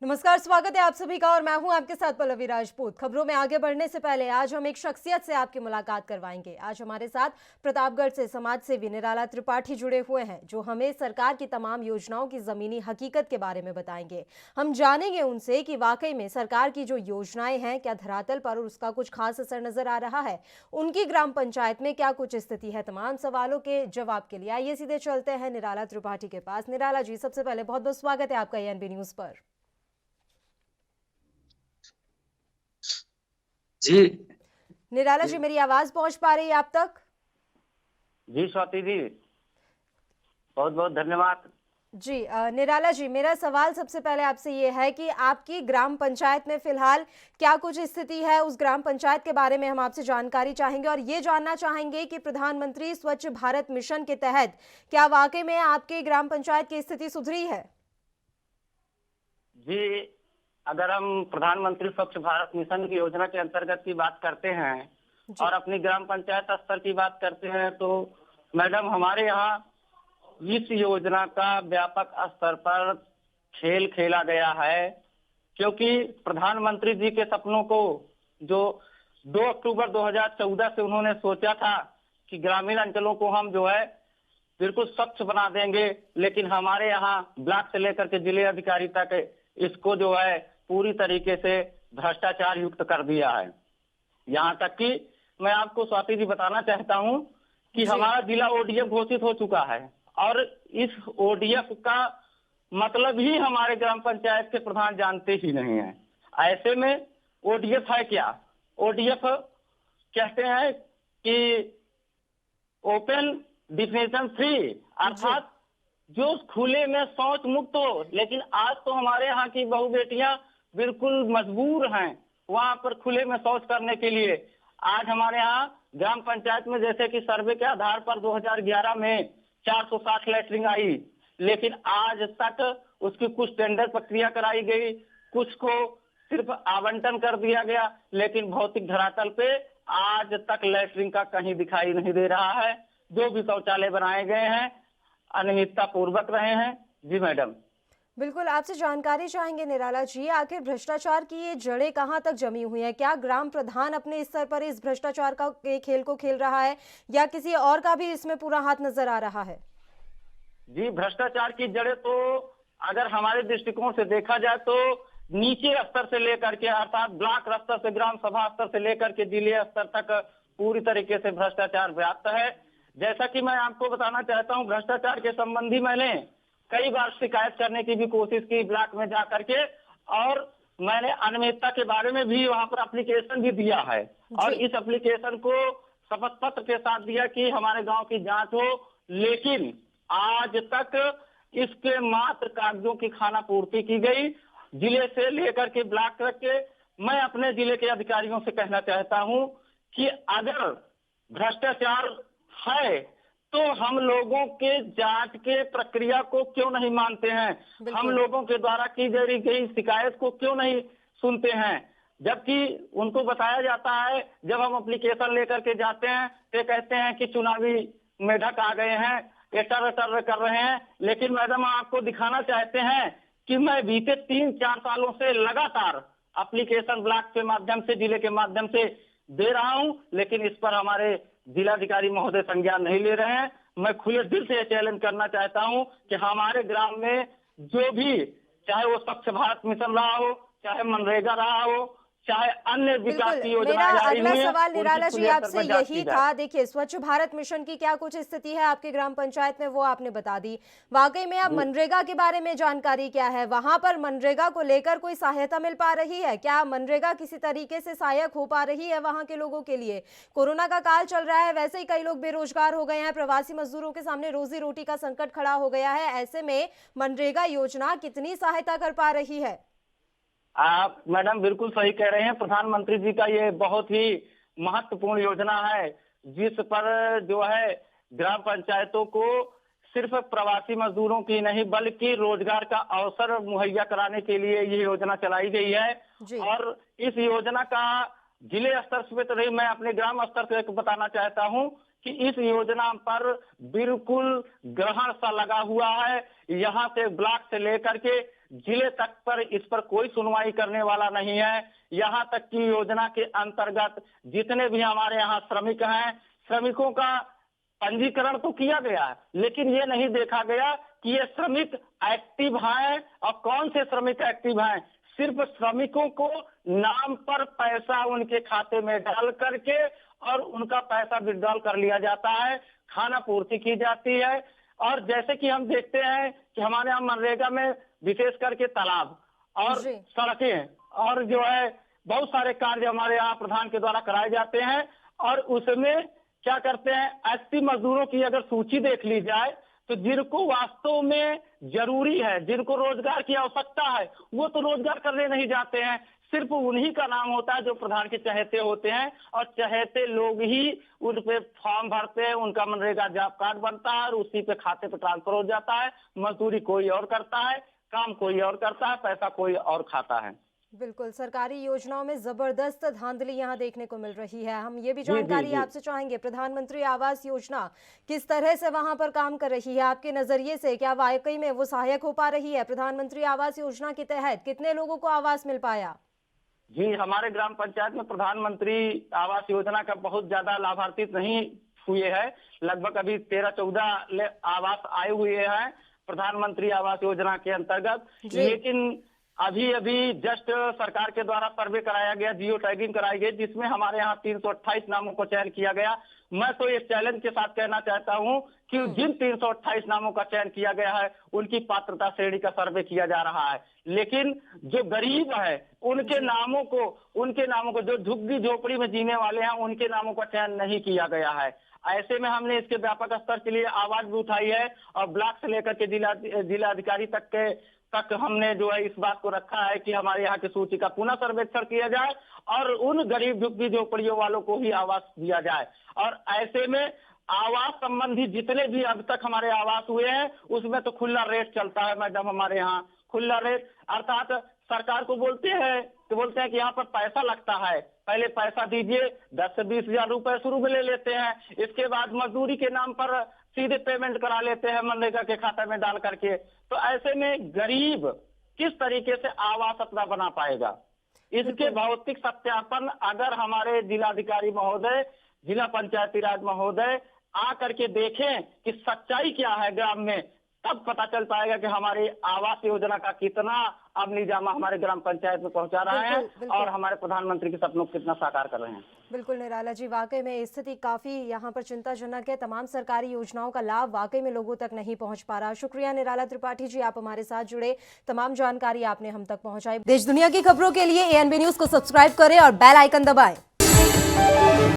नमस्कार, स्वागत है आप सभी का और मैं हूं आपके साथ पल्लवी राजपूत। खबरों में आगे बढ़ने से पहले आज हम एक शख्सियत से आपकी मुलाकात करवाएंगे। आज हमारे साथ प्रतापगढ़ से समाज सेवी निराला त्रिपाठी जुड़े हुए हैं, जो हमें सरकार की तमाम योजनाओं की जमीनी हकीकत के बारे में बताएंगे। हम जानेंगे उनसे कि वाकई में सरकार की जो योजनाएं हैं क्या धरातल पर उसका कुछ खास असर नजर आ रहा है, उनकी ग्राम पंचायत में क्या कुछ स्थिति है। तमाम सवालों के जवाब के लिए आइए सीधे चलते हैं निराला त्रिपाठी के पास। निराला जी, सबसे पहले बहुत बहुत स्वागत है आपका एएनबी न्यूज पर। जी। निराला जी, मेरी आवाज पहुंच पा रही है आप तक? जी स्वाति जी, बहुत बहुत धन्यवाद। जी निराला जी, मेरा सवाल सबसे पहले आपसे ये है कि आपकी ग्राम पंचायत में फिलहाल क्या कुछ स्थिति है, उस ग्राम पंचायत के बारे में हम आपसे जानकारी चाहेंगे और ये जानना चाहेंगे कि प्रधानमंत्री स्वच्छ भारत मिशन के तहत क्या वाकई में आपके ग्राम पंचायत की स्थिति सुधरी है? जी, अगर हम प्रधानमंत्री स्वच्छ भारत मिशन की योजना के अंतर्गत की बात करते हैं जी। और अपनी ग्राम पंचायत स्तर की बात करते हैं तो मैडम हमारे यहाँ इस योजना का व्यापक स्तर पर खेल खेला गया है, क्योंकि प्रधानमंत्री जी के सपनों को जो 2 अक्टूबर 2014 से उन्होंने सोचा था कि ग्रामीण अंचलों को हम जो है बिल्कुल स्वच्छ बना देंगे, लेकिन हमारे यहाँ ब्लॉक से लेकर के जिले अधिकारी तक इसको जो है पूरी तरीके से भ्रष्टाचार युक्त कर दिया है। यहाँ तक कि मैं आपको स्वाति जी बताना चाहता हूँ कि जी। हमारा जिला ओडीएफ घोषित हो चुका है और इस ओडीएफ का मतलब ही हमारे ग्राम पंचायत के प्रधान जानते ही नहीं है। ऐसे में ओडीएफ है क्या? ओडीएफ कहते हैं कि ओपन डिफिनेशन फ्री, अर्थात जो खुले में शौच मुक्त हो। लेकिन आज तो हमारे यहाँ की बहू बेटियां बिल्कुल मजबूर हैं वहां पर खुले में शौच करने के लिए। आज हमारे यहाँ ग्राम पंचायत में जैसे कि सर्वे के आधार पर 2011 में 460 लैट्रिन आई, लेकिन आज तक उसकी कुछ टेंडर प्रक्रिया कराई गई, कुछ को सिर्फ आवंटन कर दिया गया, लेकिन भौतिक धरातल पे आज तक लैट्रिन का कहीं दिखाई नहीं दे रहा है। जो भी शौचालय बनाए गए हैं अनियमितता पूर्वक रहे हैं। जी मैडम। बिल्कुल, आपसे जानकारी चाहेंगे निराला जी, आखिर भ्रष्टाचार की ये जड़ें कहाँ तक जमी हुई हैं? क्या ग्राम प्रधान अपने स्तर पर इस भ्रष्टाचार का के खेल को खेल रहा है या किसी और का भी इसमें पूरा हाथ नजर आ रहा है? जी, भ्रष्टाचार की जड़ें तो अगर हमारे दृष्टिकोण से देखा जाए तो नीचे स्तर से लेकर के अर्थात ब्लॉक स्तर से ग्राम सभा स्तर से लेकर के जिले स्तर तक पूरी तरीके से भ्रष्टाचार व्याप्त है। जैसा कि मैं आपको बताना चाहता हूं, भ्रष्टाचार के संबंधी मैंने कई बार शिकायत करने की भी कोशिश की ब्लॉक में जा करके, और मैंने अनियमितता के बारे में भी वहां पर एप्लीकेशन भी दिया है और जी। इस एप्लीकेशन को शपथ पत्र के साथ दिया कि हमारे गांव की जांच हो। लेकिन आज तक इसके मात्र कागजों की खाना पूर्ति की गई। जिले से लेकर के ब्लॉक तक के मैं अपने जिले के अधिकारियों से कहना चाहता हूं कि अगर भ्रष्टाचार है तो हम लोगों के जांच के प्रक्रिया को क्यों नहीं मानते हैं? हम बिल्कुल। लोगों के द्वारा की गई शिकायत को क्यों नहीं सुनते हैं? जबकि उनको बताया जाता है, जब हम एप्लीकेशन लेकर के जाते हैं तो कहते हैं कि चुनावी मेढक आ गए हैं, ये टर टर कर रहे हैं। लेकिन मैडम आपको दिखाना चाहते हैं कि मैं बीते 3-4 सालों से लगातार एप्लीकेशन ब्लॉक के माध्यम से जिले के माध्यम से दे रहा हूं, लेकिन इस पर हमारे जिलाधिकारी महोदय संज्ञान नहीं ले रहे हैं। मैं खुले दिल से चैलेंज करना चाहता हूं कि हमारे ग्राम में जो भी, चाहे वो स्वच्छ भारत मिशन रहा हो, चाहे मनरेगा रहा हो, चाहे अन्य विकास बिल्कुल, की मेरा योजनाएं जारी अगला हुई हैं, सवाल उनकी निराला जी खुले स्तर आपसे पर जांच की यही जाए। था। देखिए, स्वच्छ भारत मिशन की क्या कुछ स्थिति है आपके ग्राम पंचायत में, वो आपने बता दी। वाकई में अब जी मनरेगा के बारे में जानकारी क्या है? वहां पर मनरेगा को लेकर कोई सहायता मिल पा रही है? क्या मनरेगा किसी तरीके से सहायक हो पा रही है वहां के लोगों के लिए? कोरोना का काल चल रहा है, वैसे ही कई लोग बेरोजगार हो गए हैं, प्रवासी मजदूरों के सामने रोजी रोटी का संकट खड़ा हो गया है। ऐसे में मनरेगा योजना कितनी सहायता कर पा रही है? आप मैडम बिल्कुल सही कह रहे हैं। प्रधानमंत्री जी का ये बहुत ही महत्वपूर्ण योजना है, जिस पर जो है ग्राम पंचायतों को सिर्फ प्रवासी मजदूरों की नहीं बल्कि रोजगार का अवसर मुहैया कराने के लिए ये योजना चलाई गई है। जी। और इस योजना का जिले स्तर पे तो नहीं, मैं अपने ग्राम स्तर से बताना चाहता हूँ कि इस योजना पर बिल्कुल ग्रहण सा लगा हुआ है। यहाँ से ब्लॉक से लेकर के जिले तक पर इस पर कोई सुनवाई करने वाला नहीं है। यहाँ तक कि योजना के अंतर्गत जितने भी हमारे यहाँ श्रमिक हैं, श्रमिकों का पंजीकरण तो किया गया, लेकिन ये नहीं देखा गया कि ये श्रमिक एक्टिव हैं और कौन से श्रमिक एक्टिव हैं। सिर्फ श्रमिकों को नाम पर पैसा उनके खाते में डाल करके और उनका पैसा विड्रॉल कर लिया जाता है, खाना पूर्ति की जाती है। और जैसे कि हम देखते हैं कि हमारे यहाँ मनरेगा में विशेष करके तालाब और सड़कें और जो है बहुत सारे कार्य हमारे यहाँ प्रधान के द्वारा कराए जाते हैं। और उसमें क्या करते हैं, 80 मजदूरों की अगर सूची देख ली जाए तो जिनको वास्तव में जरूरी है, जिनको रोजगार की आवश्यकता है, वो तो रोजगार करने नहीं जाते हैं। सिर्फ उन्हीं का नाम होता है जो प्रधान के चहेते होते हैं और चहेते लोग ही उन पे फॉर्म भरते हैं, उनका मनरेगा जॉब कार्ड बनता है और उसी पे खाते पे ट्रांसफर हो जाता है। मजदूरी कोई और करता है, काम कोई और करता है, पैसा कोई और खाता है। बिल्कुल, सरकारी योजनाओं में जबरदस्त धांधली यहाँ देखने को मिल रही है। हम ये भी जानकारी आपसे चाहेंगे, प्रधानमंत्री आवास योजना किस तरह से वहां पर काम कर रही है आपके नजरिए से? क्या वाकई में वो सहायक हो पा रही है? प्रधानमंत्री आवास योजना के तहत कितने लोगों को आवास मिल पाया? जी, हमारे ग्राम पंचायत में प्रधानमंत्री आवास योजना का बहुत ज्यादा लाभार्थी नहीं हुए हैं। लगभग अभी 13-14 आवास आए हुए हैं प्रधानमंत्री आवास योजना के अंतर्गत। लेकिन अभी जस्ट सरकार के द्वारा सर्वे कराया गया, जियो टैगिंग कराई गई, जिसमें हमारे यहाँ 328 नामों को चयन किया गया। मैं तो इस चैलेंज के साथ कहना चाहता हूं कि जिन 328 नामों का चयन किया गया है उनकी पात्रता श्रेणी का सर्वे किया जा रहा है, लेकिन जो गरीब है उनके नामों को जो झुग्गी झोपड़ी में जीने वाले हैं उनके नामों का चयन नहीं किया गया है। ऐसे में हमने इसके व्यापक स्तर के लिए आवाज भी उठाई है और ब्लॉक से लेकर के जिला अधिकारी तक हमने जो है इस बात को रखा है कि हमारे यहाँ की सूची का पुनः सर्वेक्षण किया जाए और उन गरीब झुग्गी झोपड़ियों वालों को ही आवास दिया जाए। और ऐसे में आवास संबंधी जितने भी अब तक हमारे आवास हुए हैं उसमें तो खुला रेट चलता है मैडम। हमारे यहाँ खुला रेट अर्थात सरकार को बोलते हैं कि यहाँ पर पैसा लगता है, पहले पैसा दीजिए, 10 से 20 हजार रुपए शुरू में ले लेते हैं, इसके बाद मजदूरी के नाम पर सीधे पेमेंट करा लेते हैं मनरेगा के खाते में डाल करके। तो ऐसे में गरीब किस तरीके से आवास अपना बना पाएगा? इसके भौतिक सत्यापन अगर हमारे जिलाधिकारी महोदय, जिला पंचायती राज महोदय आ करके देखें कि सच्चाई क्या है ग्राम में, तब पता चल पाएगा कि हमारी आवास योजना का कितना अमली जामा हमारे ग्राम पंचायत में पहुंचा रहा है और हमारे प्रधानमंत्री के सपनों को कितना साकार कर रहे हैं। बिल्कुल निराला जी, वाकई में स्थिति काफी यहाँ पर चिंताजनक है। तमाम सरकारी योजनाओं का लाभ वाकई में लोगों तक नहीं पहुंच पा रहा। शुक्रिया निराला त्रिपाठी जी, आप हमारे साथ जुड़े, तमाम जानकारी आपने हम तक पहुंचाई। देश दुनिया की खबरों के लिए ANB न्यूज को सब्सक्राइब करें और बेल आइकन दबाएं।